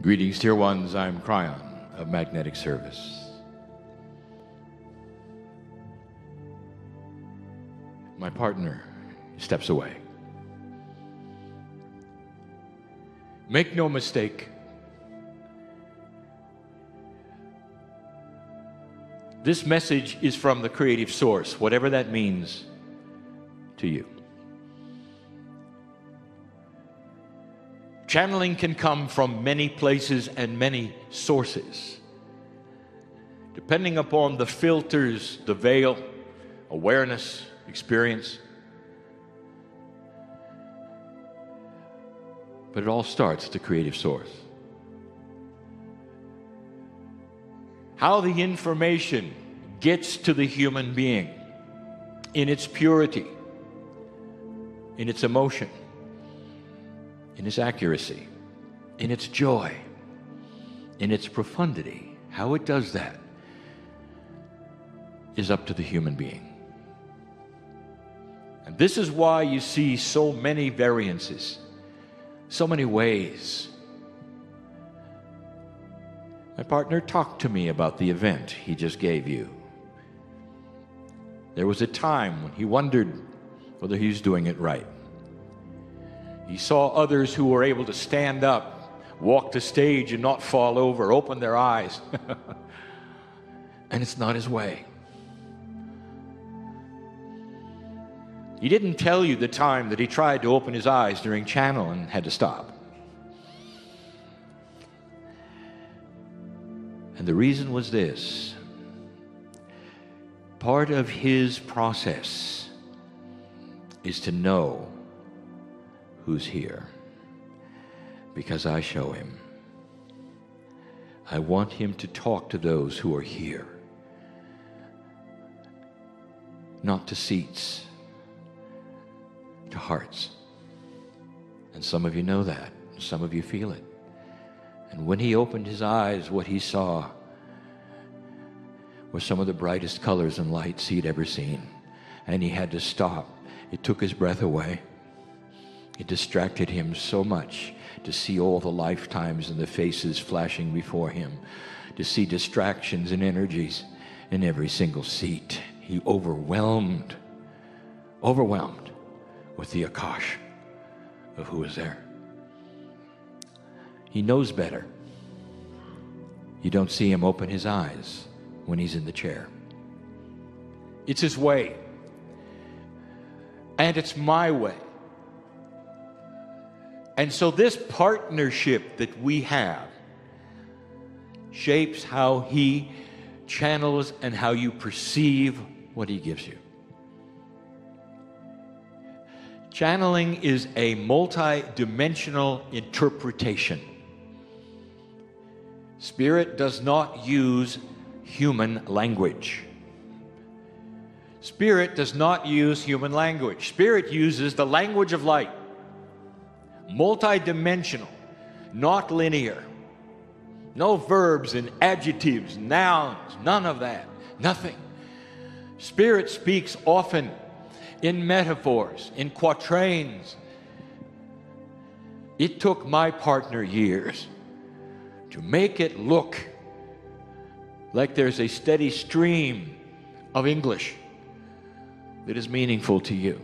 Greetings, dear ones. I'm Kryon of Magnetic Service. My partner steps away. Make no mistake, this message is from the creative source, whatever that means to you. Channeling can come from many places and many sources, depending upon the filters, the veil, awareness, experience. But it all starts at the creative source. How the information gets to the human being in its purity, in its emotion, in its accuracy, in its joy, in its profundity, how it does that is up to the human being. And this is why you see so many variances, so many ways. My partner talked to me about the event he just gave you. There was a time when he wondered whether he was doing it right. He saw others who were able to stand up, walk the stage and not fall over, open their eyes. And it's not his way. He didn't tell you the time that he tried to open his eyes during channel and had to stop. And the reason was this. Part of his process is to know who's here, because I show him. I want him to talk to those who are here, not to seats, to hearts. And some of you know that, some of you feel it. And when he opened his eyes, what he saw were some of the brightest colors and lights he'd ever seen. And he had to stop. It took his breath away. It distracted him so much to see all the lifetimes and the faces flashing before him, to see distractions and energies in every single seat. He overwhelmed with the akash of who was there. He knows better. You don't see him open his eyes when he's in the chair. It's his way. And it's my way. And so this partnership that we have shapes how he channels and how you perceive what he gives you. Channeling is a multi-dimensional interpretation. Spirit does not use human language. Spirit does not use human language. Spirit uses the language of light. Multi-dimensional, not linear. No verbs and adjectives, nouns, none of that. Nothing. Spirit speaks often in metaphors, in quatrains. It took my partner years to make it look like there's a steady stream of English that is meaningful to you.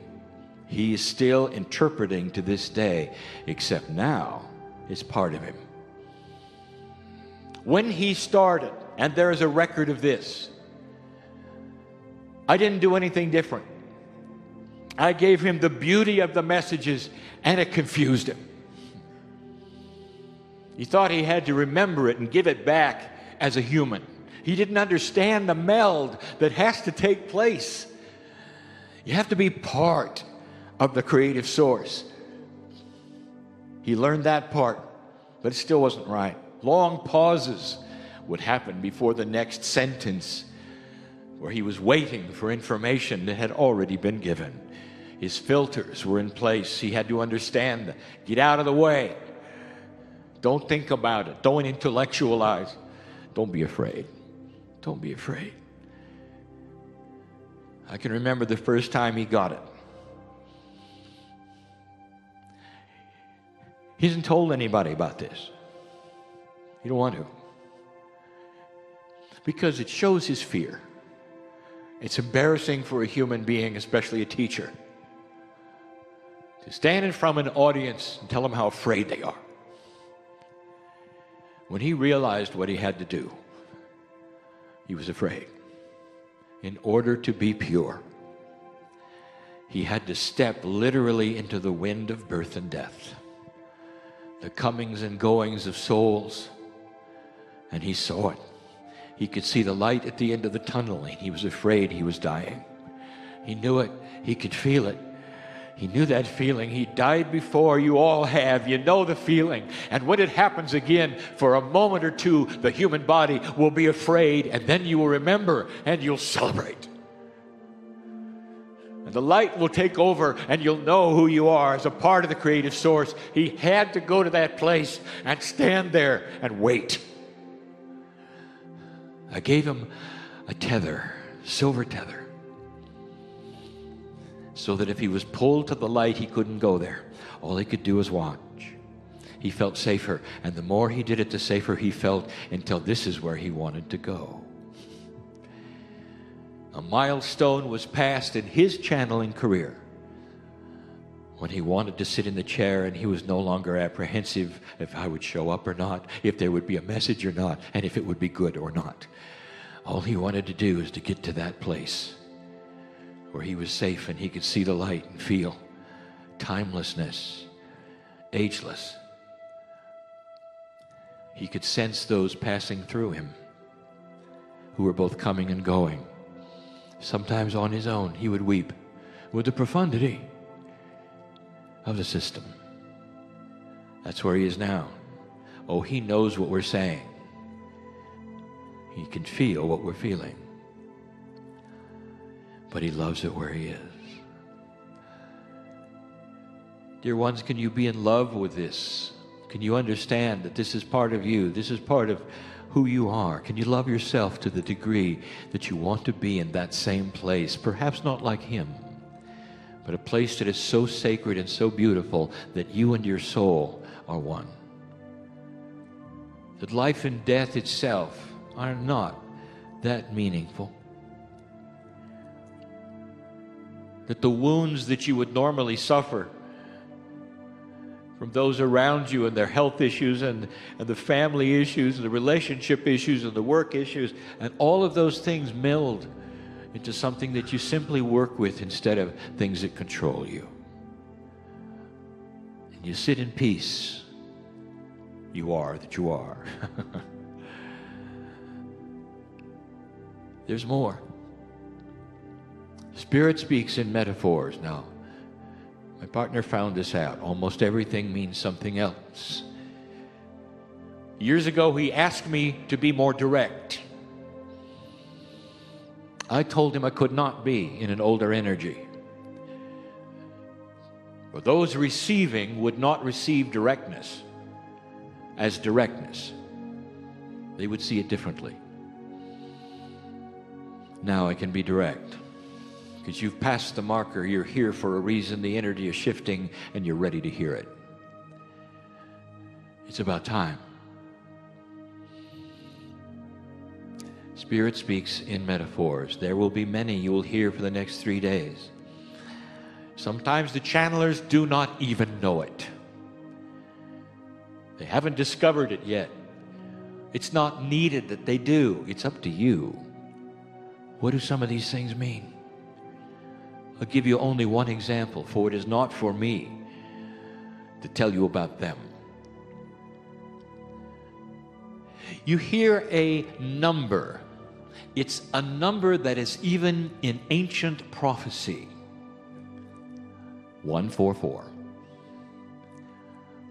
He is still interpreting to this day, except now it's part of him. When he started, and there is a record of this, I didn't do anything different. I gave him the beauty of the messages, and it confused him. He thought he had to remember it and give it back as a human. He didn't understand the meld that has to take place. You have to be part of the creative source. He learned that part, but it still wasn't right. Long pauses would happen before the next sentence, where he was waiting for information that had already been given. His filters were in place. He had to understand, get out of the way. Don't think about it. Don't intellectualize. Don't be afraid. Don't be afraid. I can remember the first time he got it. He hasn't told anybody about this. You don't want to. Because it shows his fear. It's embarrassing for a human being, especially a teacher, to stand in front of an audience and tell them how afraid they are. When he realized what he had to do, he was afraid. In order to be pure, he had to step literally into the wind of birth and death, the comings and goings of souls, and he saw it. He could see the light at the end of the tunnel, and he was afraid he was dying. He knew it. He could feel it. He knew that feeling. He died before. You all have. You know the feeling. And when it happens again, for a moment or two, the human body will be afraid, and then you will remember, and you'll celebrate. And the light will take over, and you'll know who you are as a part of the creative source. He had to go to that place and stand there and wait. I gave him a tether, silver tether, so that if he was pulled to the light, he couldn't go there. All he could do was watch. He felt safer, and the more he did it, the safer he felt, until this is where he wanted to go. A milestone was passed in his channeling career when he wanted to sit in the chair, and he was no longer apprehensive if I would show up or not, if there would be a message or not, and if it would be good or not. All he wanted to do is to get to that place where he was safe and he could see the light and feel timelessness, ageless. He could sense those passing through him who were both coming and going. Sometimes on his own, he would weep with the profundity of the system. That's where he is now. Oh, he knows what we're saying. He can feel what we're feeling. But he loves it where he is. Dear ones, can you be in love with this? Can you understand that this is part of you? This is part of who you are. Can you love yourself to the degree that you want to be in that same place? Perhaps not like him, but a place that is so sacred and so beautiful that you and your soul are one. That life and death itself are not that meaningful. That the wounds that you would normally suffer from those around you and their health issues and the family issues and the relationship issues and the work issues, and all of those things meld into something that you simply work with instead of things that control you. And you sit in peace. You are that you are. There's more. Spirit speaks in metaphors. Now, my partner found this out. Almost everything means something else. Years ago, he asked me to be more direct. I told him I could not be in an older energy. For those receiving would not receive directness as directness. They would see it differently. Now I can be direct. Because you've passed the marker, you're here for a reason, the energy is shifting, and you're ready to hear it. It's about time. Spirit speaks in metaphors. There will be many you will hear for the next 3 days. Sometimes the channelers do not even know it. They haven't discovered it yet. It's not needed that they do. It's up to you. What do some of these things mean? I'll give you only one example, for it is not for me to tell you about them. You hear a number. It's a number that is even in ancient prophecy. 144.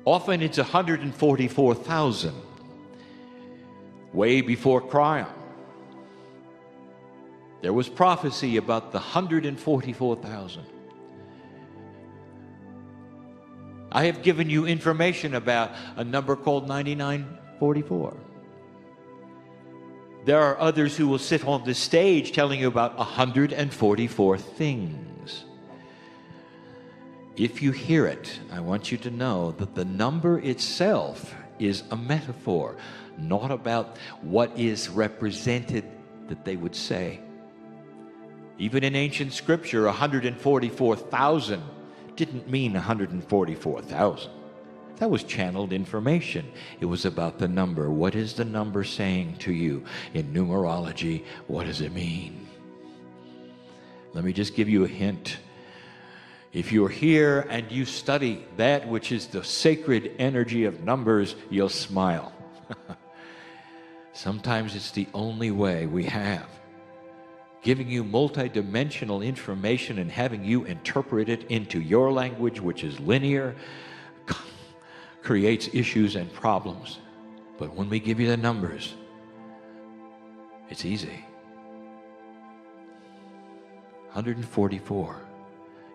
Often it's 144,000. Way before Kryon, there was prophecy about the 144,000. I have given you information about a number called 9944. There are others who will sit on this stage telling you about 144 things. If you hear it, I want you to know that the number itself is a metaphor, not about what is represented that they would say. Even in ancient scripture, 144,000 didn't mean 144,000. That was channeled information. It was about the number. What is the number saying to you? In numerology, what does it mean? Let me just give you a hint. If you're here and you study that which is the sacred energy of numbers, you'll smile. Sometimes it's the only way we have. Giving you multidimensional information and having you interpret it into your language, which is linear, creates issues and problems. But when we give you the numbers, it's easy. 144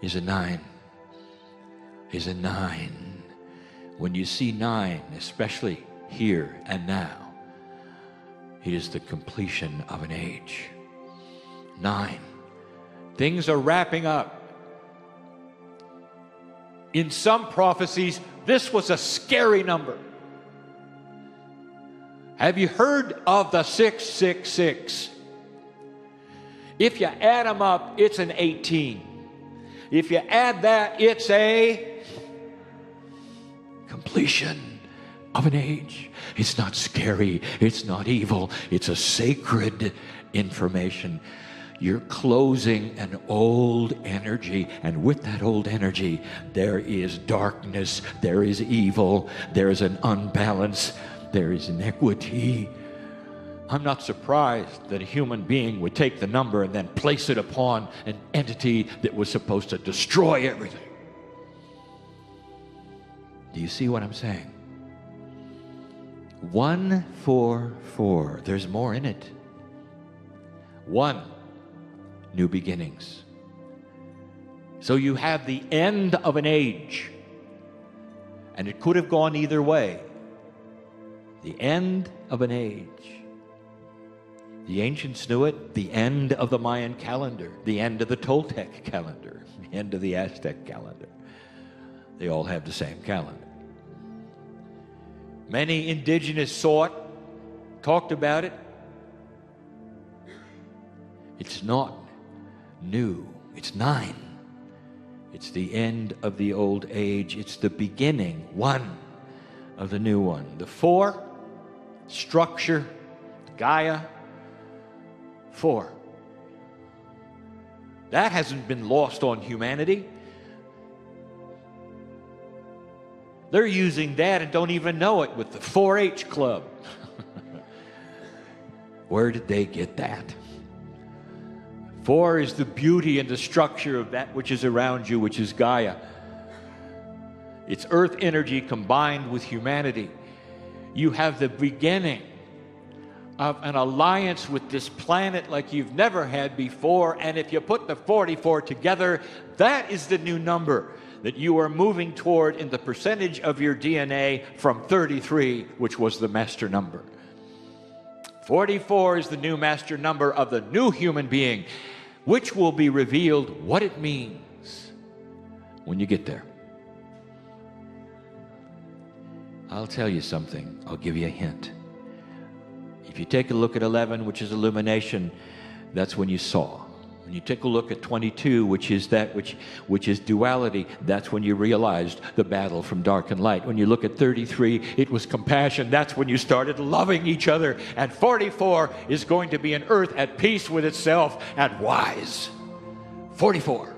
is a 9. Is a 9. When you see 9, especially here and now, it is the completion of an age. 9. Things are wrapping up. In some prophecies, this was a scary number. Have you heard of the 666? If you add them up, it's an 18. If you add that, it's a completion of an age. It's not scary. It's not evil. It's a sacred information. You're closing an old energy, and with that old energy, there is darkness, there is evil, there is an unbalance, there is inequity. I'm not surprised that a human being would take the number and then place it upon an entity that was supposed to destroy everything. Do you see what I'm saying? 144. There's more in it. 1. New beginnings. So you have the end of an age, and it could have gone either way. The end of an age. The ancients knew it, the end of the Mayan calendar, the end of the Toltec calendar, the end of the Aztec calendar. They all have the same calendar. Many indigenous saw it, talked about it. It's not new. It's 9. It's the end of the old age. It's the beginning, 1, of the new one. The 4, structure, Gaia, 4. That hasn't been lost on humanity. They're using that and don't even know it with the 4-H club. Where did they get that? 4 is the beauty and the structure of that which is around you, which is Gaia. It's earth energy combined with humanity. You have the beginning of an alliance with this planet like you've never had before, and if you put the 44 together, that is the new number that you are moving toward in the percentage of your DNA from 33, which was the master number. 44 is the new master number of the new human being, which will be revealed what it means when you get there. I'll tell you something. I'll give you a hint. If you take a look at 11, which is illumination, that's when you saw. When you take a look at 22, which is that which is duality, that's when you realized the battle from dark and light. When you look at 33, it was compassion. That's when you started loving each other. And 44 is going to be an earth at peace with itself and wise. 44.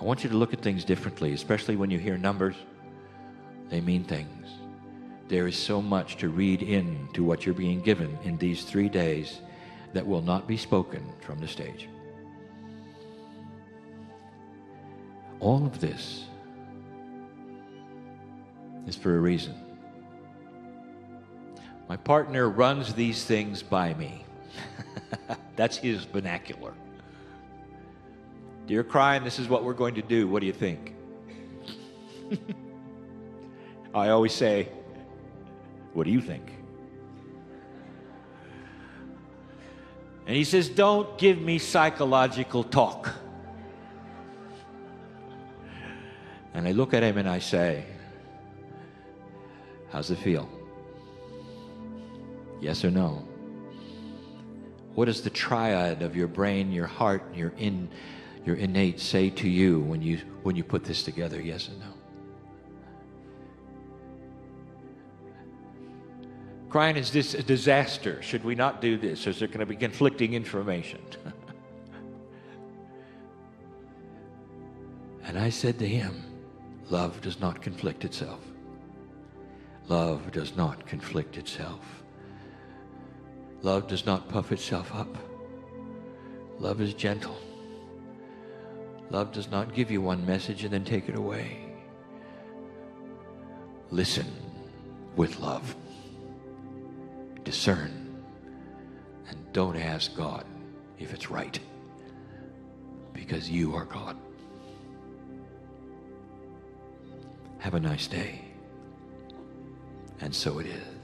I want you to look at things differently, especially when you hear numbers. They mean things. There is so much to read into what you're being given in these 3 days that will not be spoken from the stage. All of this is for a reason. My partner runs these things by me. That's his vernacular. Dear Kryon, this is what we're going to do. What do you think? I always say, what do you think? And he says, don't give me psychological talk. And I look at him and I say, how's it feel? Yes or no? What does the triad of your brain, your heart, your innate say to you when you put this together? Yes or no? Kryon, is this a disaster? Should we not do this? Is there going to be conflicting information? And I said to him, love does not conflict itself. Love does not conflict itself. Love does not puff itself up. Love is gentle. Love does not give you one message and then take it away. Listen with love. Discern. And don't ask God if it's right, because you are God. Have a nice day. And so it is.